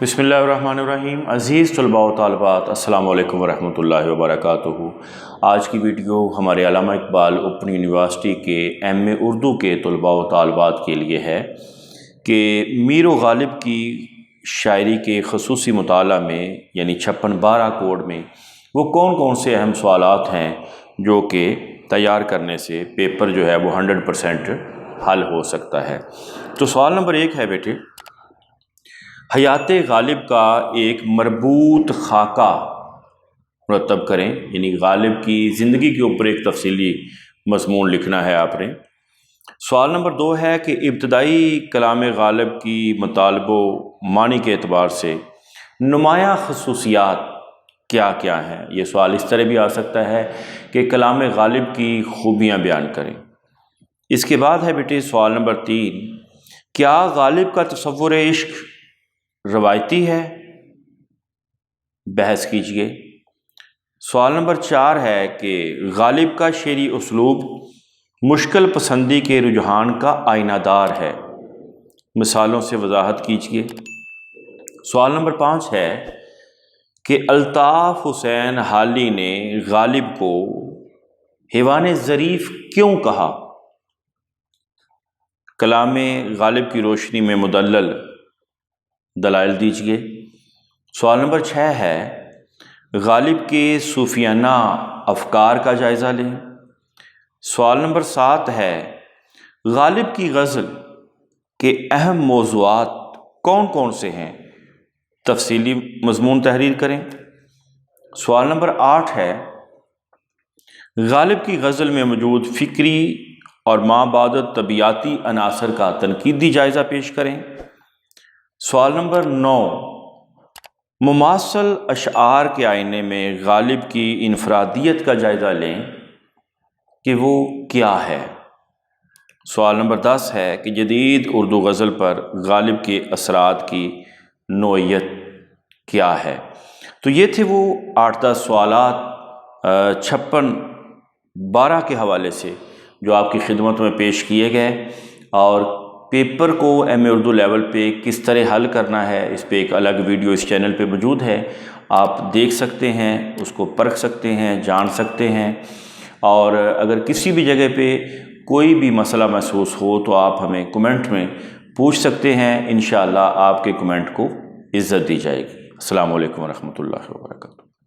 बिस्मिल्लाहिर्रहमानिर्रहीम। अज़ीज़ तलबा व तालिबात, अस्सलामु अलैकुम वरहमतुल्लाहि वबरकातुहू। आज की वीडियो हमारे अल्लामा इकबाल ओपन यूनिवर्सिटी के एम.ए. उर्दू के तलबा व तालिबात के लिए है कि मीर व गालिब की शायरी के ख़ुसूसी मुताला में यानी 56-12 कोड में वो कौन कौन से अहम सवालात हैं जो कि तैयार करने से पेपर जो है वो 100% हल हो सकता है। तो सवाल नंबर 1 है बेटे, हयात गालिब का एक मरबूत खाका मुरतब करें, यानी गालिब की ज़िंदगी के ऊपर एक तफसीली मज़मून लिखना है आपने। सवाल नंबर 2 है कि इब्तदाई कलाम गालिब की मतलब मानी के एतबार से नुमाया खसूसियात क्या क्या हैं। ये सवाल इस तरह भी आ सकता है कि कलाम गालिब की खूबियाँ बयान करें। इसके बाद है बेटे सवाल नंबर 3, क्या गालिब का तसव्वुर इश्क रवायती है, बहस कीजिए। सवाल नंबर 4 है कि गालिब का शेरी उसलूब मुश्किल पसंदी के रुझान का आईनादार है, मिसालों से वजाहत कीजिए। सवाल नंबर 5 है कि अल्ताफ़ हुसैन हाली ने गालिब को हैवान ज़रीफ़ क्यों कहा। कलाम गालिब की रोशनी में मुदल्लल दलाइल दीजिए। सवाल नंबर 6 है गालिब के सूफियाना अफकार का जायज़ा लें। सवाल नंबर 7 है गालिब की गज़ल के अहम मौज़ूआत कौन कौन से हैं, तफसीली मज़मून तहरीर करें। सवाल नंबर 8 है गालिब की गज़ल में मौजूद फ़िक्री और माबादत तबियाती अनासर का तनकीदी जायज़ा पेश करें। सवाल नंबर 9, मुमासल अशआर के आईने में गालिब की इनफरादियत का जायज़ा लें कि वो क्या है। सवाल नंबर 10 है कि जदीद उर्दू गज़ल पर गालिब के असरात की नोयत क्या है। तो ये थे वो 8-10 सवालात 56-12 के हवाले से जो आपकी खिदमत में पेश किए गए, और पेपर को एम.ए. उर्दू लेवल पे किस तरह हल करना है इस पे एक अलग वीडियो इस चैनल पे मौजूद है। आप देख सकते हैं, उसको परख सकते हैं, जान सकते हैं। और अगर किसी भी जगह पे कोई भी मसला महसूस हो तो आप हमें कमेंट में पूछ सकते हैं। इंशाअल्लाह आपके कमेंट को इज़्ज़त दी जाएगी। अस्सलामु अलैकुम वरहमतुल्लाहि वबरकातुहू।